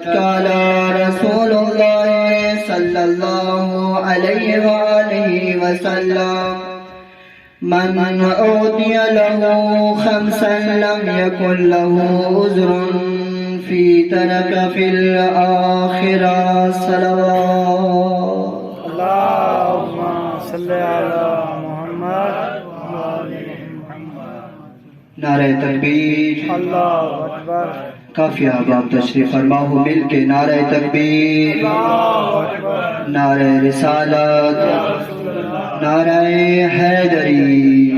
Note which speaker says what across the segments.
Speaker 1: قال رسول الله صلى الله عليه وآله وسلم من أعطي له خمسا لم يكن له عذر في ترك في الآخرة صلوات
Speaker 2: اللهم صل على محمد
Speaker 1: نعرہ تکبیر
Speaker 2: اللہ اکبر
Speaker 1: کافی احباب تشریف فرماؤ مل کے نعرہ تکبیر نعرہ رسالت نعرہ حیدری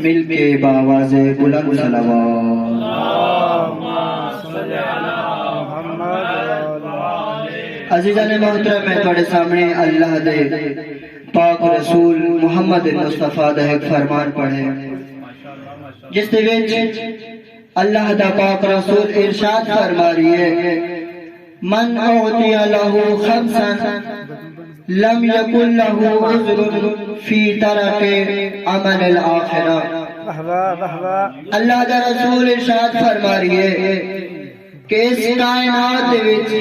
Speaker 1: مل کے باواز بلند صلوات عزیزان محترم میں تھوڑے سامنے اللہ دے پاک رسول محمد مصطفیٰ دا ایک فرمان پڑھے جس دے وچ اللہ دا پاک رسول ارشاد فرما رہی ہے من اعطی لہ خمسا لم یکن لہ عذر فی ترک عمل الآخرہ اللہ دا رسول ارشاد فرما رہی ہے کہ اس کائنات دے وچ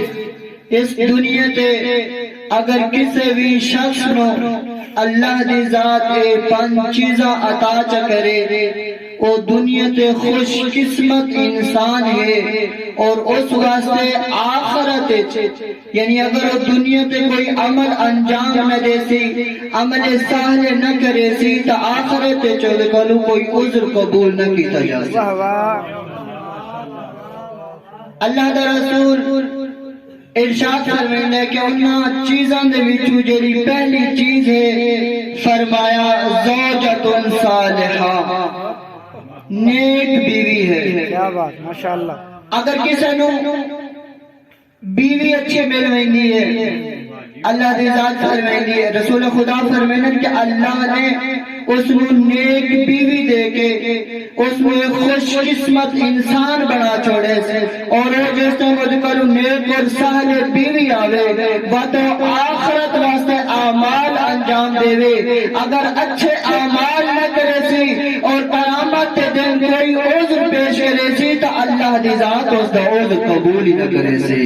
Speaker 1: اس دنیا تے اگر کسی بھی شخص نو اللہ دی ذات اے پانچ چیزاں عطا چکرے وہ دنیا تے خوش قسمت انسان ہے اور اس واسطے آخرت یعنی اگر وہ دنیا تے کوئی عمل انجام نہ دے سی عمل صالح نہ کرے سی تو آخرت چلے کلو کوئی عذر قبول نہ کیتا جا سی اللہ دا رسول ارشاد فرمایا کہ انہاں چیزاں دے وچوں جڑی پہلی چیز ہے فرمایا زوجۃ صالحہ نیک بیوی ہے
Speaker 2: کیا بات ماشاءاللہ
Speaker 1: اگر کسی نو بیوی اچھی مل ویندی ہے اللہ دی ذات فرمائندی ہے رسول خدا فرمائندی کہ اللہ نے اس نو نیک بیوی دے کے اس نو ایک خوش قسمت انسان بنا چھوڑے سے اور وہ جس طرح مجھے کرو نیک اور صالح بیوی آوے وہ آخرت واسطے اعمال انجام دے وے اگر اچھے اعمال نہ کرے سی اور قیامت کے دن کوئی عذر پیش کرے سی تو اللہ دی ذات اس دا عذر قبول ہی نہ کرے سی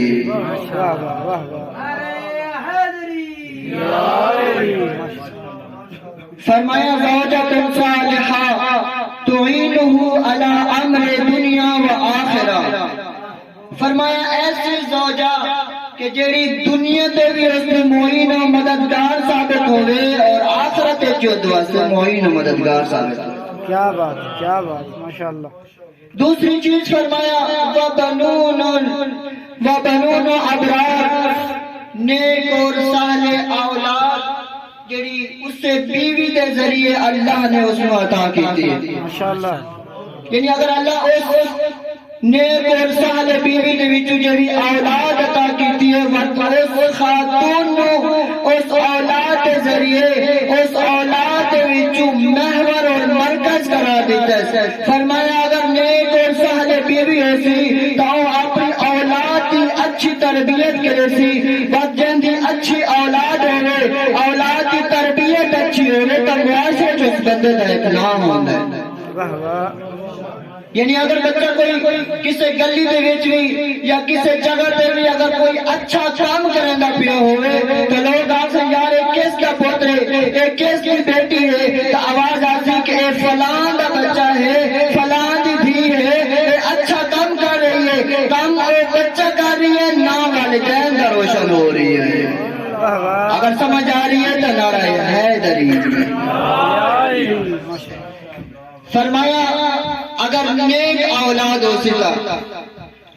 Speaker 1: فرمایا زوجۃ صالحہ تعینہ علی امر دنیا و آخرہ فرمایا ایسی زوجہ کہ جیڑی دنیا تے بھی اس میں معین و مددگار ثابت ہوئے اور آخرت جو واسطے معین و مددگار ثابت ہوئے
Speaker 2: کیا بات ماشاءاللہ
Speaker 1: دوسری چیز فرمایا وبنون ابرار نیک اور صالح اولاد جڑی اس سے بیوی دے ذریعے اللہ نے اس کو عطا کی تھی
Speaker 2: ماشاءاللہ
Speaker 1: یعنی اگر اللہ اس نیک اور صالح بیوی دے وچوں جڑی اولاد عطا کیتی ہے اس خاتون نو اس اولاد دے ذریعے اس اولاد دے وچوں محور اور مرکز قرار دیتا ہے فرمایا اگر نیک اور صالح بیوی ہوسی تو اپنی اولاد کی اچھی تربیت کرے سی بچن دی اچھی اولاد ہوئے اولاد کی تربیت اچھی ہوئے تو واسے جو اس بندے دا ایک نام ہوتا ہے یعنی اگر بچہ کوئی کسی گلی دے وچ بھی یا کسی جگہ تے بھی اگر کوئی اچھا کام کرندا پیا ہوئے تو لوگ آکھیں یار یہ کس کا پوتر ہے یہ کس کی بیٹی ہے تو آواز آتی کہ اے فلان دا بچہ ہے فلان دی دھی ہے یہ اچھا کام کر رہی ہے کام وہ بچہ کر رہی ہے نام والدین دا روشن ہو رہی ہے اگر سمجھ آ رہی ہے تو نعرہ حیدری فرمایا اگر نیک اولاد ہو سکا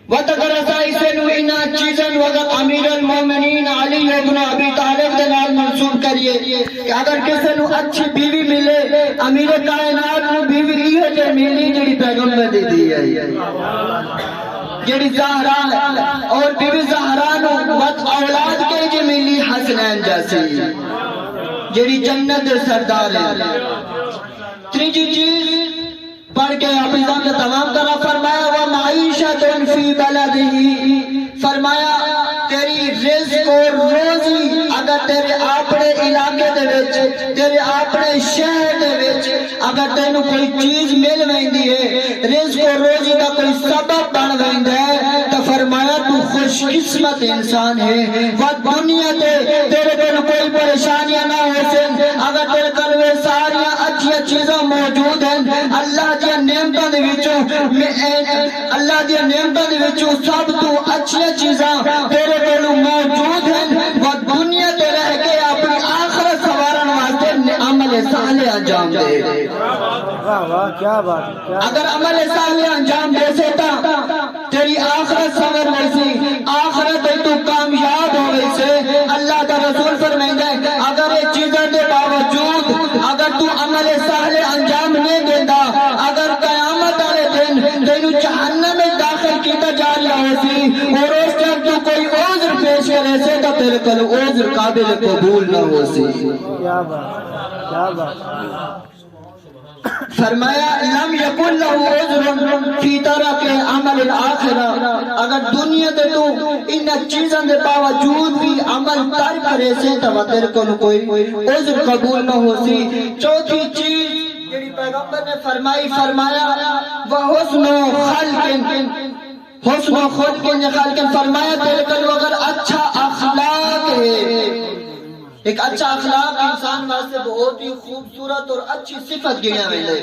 Speaker 1: وَتَقَرَ سَائِسَنُ اِنَا چیزن وَقَتْ امیر المومنین علی ابن ابی طالب دلال منصوب کریے کہ اگر کسی نو اچھی بیوی ملے امیر کائنات نو بیوی لیے جو ملی جڑی پیغمبر دی دی ہے جڑی زہرا ہے اور بیوی زہرا نو وقت اولاد کے جو ملی حسنین جیسی جڑی جنت سردار ہے تیجی چیز پڑھ کے اپنی ذات تمام کرنا فرمایا وَمَعِيشَةٌ فِي بَلَدِهِ فرمایا تیری رزق اور روزی اگر تیرے اپنے علاقے دے وچ تیرے اپنے شہر دے وچ اگر تینوں کوئی چیز مل ویندی ہے رزق و روزی کا کوئی سبب بن ویندا ہے تو فرمایا تو خوش قسمت انسان ہے وہ دنیا تے تیرے کول کوئی پریشانیاں نہ ہو سن اگر تیرے کول وہ ساری اچھی چیزاں موجود ہیں اللہ دی نعمتاں دے وچوں اللہ دی نعمتاں دے وچوں سب تو اچھی چیزاں تیرے کول موجود ہیں وہ دنیا تے رہ کے اپنی آخرت سوارن واسطے عمل صالح انجام دے
Speaker 2: واہ واہ کیا بات
Speaker 1: اگر عمل صالح انجام دے سیتا تیری آخرت سور ویسی آخرت تو کامیاب ہو ویسے اللہ کا رسول فرمائندا ہے اگر یہ چیزوں کے باوجود اگر تو عمل صالح انجام نہیں دیندا اگر قیامت والے دن تینوں جہنم میں داخل کیتا جا رہا ہوسی اور اس ٹائم تو کوئی عذر پیش کرے سے تو تیرے کول عذر قابل قبول نہ ہوسی
Speaker 2: کیا بات
Speaker 1: فرمایا لم یکن له عذر فی ترک عمل الاخرہ اگر دنیا تے تو ان چیزاں دے باوجود بھی عمل ترک کرے سے تو تیرے کول کوئی عذر قبول نہ ہوسی چوتھی چیز جڑی پیغمبر نے فرمایا وہ حسن خلق فرمایا تیرے کول اگر اچھا اخلاق ہے ایک اچھا اخلاق انسان واسطے بہت ہی خوبصورت اور اچھی صفت گیا ملے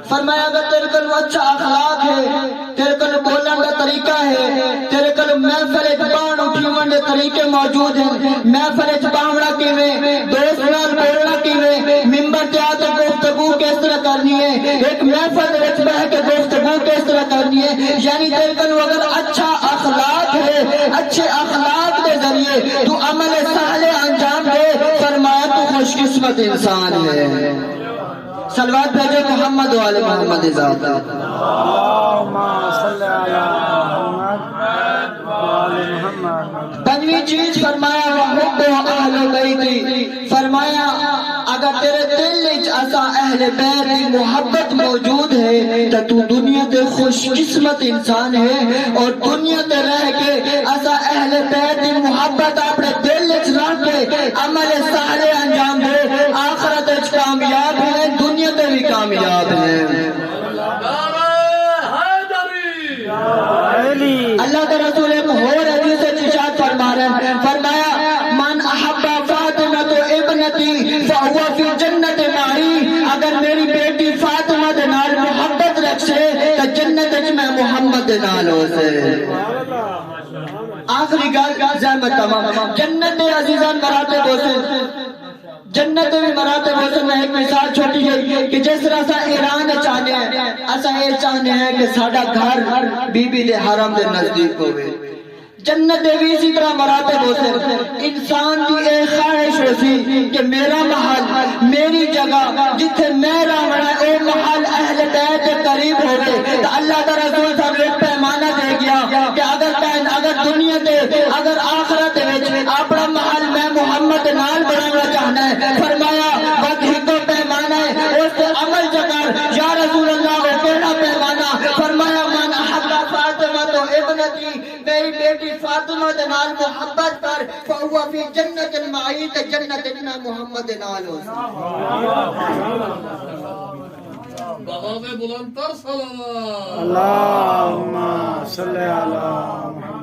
Speaker 1: فرمایا اگر تیرے کول اچھا اخلاق ہے تیرے کول بولن کا طریقہ ہے تیرے کول محفل وچ باہر اٹھون دے طریقے موجود ہیں محفل وچ باہنا کیویں دوست نال بولنا کیویں منبر تے آ کے گفتگو کس طرح کرنی ہے ایک محفل وچ بیٹھ کے گفتگو کس طرح کرنی ہے یعنی تیرے کول اگر اچھا اخلاق ہے اچھے اخلاق کے ذریعے تو عمل صالح انجام فرمایا تو خوش قسمت انسان ہے صلوات بھیجو محمد و آل محمد ذات
Speaker 2: اللہم صلی علی محمد و آل محمد
Speaker 1: پنجویں چیز فرمایا وحب اہل بیتی فرمایا اگر تیرے دل وچ اسا اہل بیت کی محبت موجود ہے تو دنیا تے خوش قسمت انسان ہے اور دنیا تے رہ کے اسا اہل بیت کی محبت اپنے دل وچ رکھ کے عمل صالح انجام دے آخرت وچ کامیاب ہے دنیا تے بھی کامیاب ہے اللہ کا رسول ایک اور حدیث ارشاد فرما رہے ہیں فرمایا من احب فاطمہ تو ابنتی فہو فی جنت معی اگر میری بیٹی فاطمہ دے نال محبت رکھ سے تو جنت وچ میں محمد دے نال ہو سے آخری گل زحمت تمام جنت عزیزان مراتب ہو سے جنت میں مراتب ہو سے میں ایک مثال چھوٹی ہے کہ جس طرح سا ایران چاہنے ہیں ایسا یہ چاہنے ہیں کہ ساڑھا گھر بی بی دے حرم دے نزدیک ہوئے جنت بھی اسی طرح مراتب ہو سے انسان کی ایک خواہش ہو سی کہ میرا محل میری جگہ جتھے میں رہنا ہے او محل اہل بیت کے قریب ہوئے تو اللہ کا رسول صاحب ایک پیمانہ دے گیا کہ اگر دنیا دے اگر آخرت وچ اپنا محل میں محمد نال بنانا چاہنا ہے فرمایا وقت ہی کو پیمانہ ہے اس سے عمل جکر یا رسول اللہ کو کہنا پیمانہ فرمایا من احب فاطمہ تو ابنتی میری بیٹی فاطمہ دے نال محبت کر فہو فی جنت معی تے جنت میں محمد نال ہو
Speaker 3: بغاوے بلندتر صلوات
Speaker 2: اللہم صلی علی محمد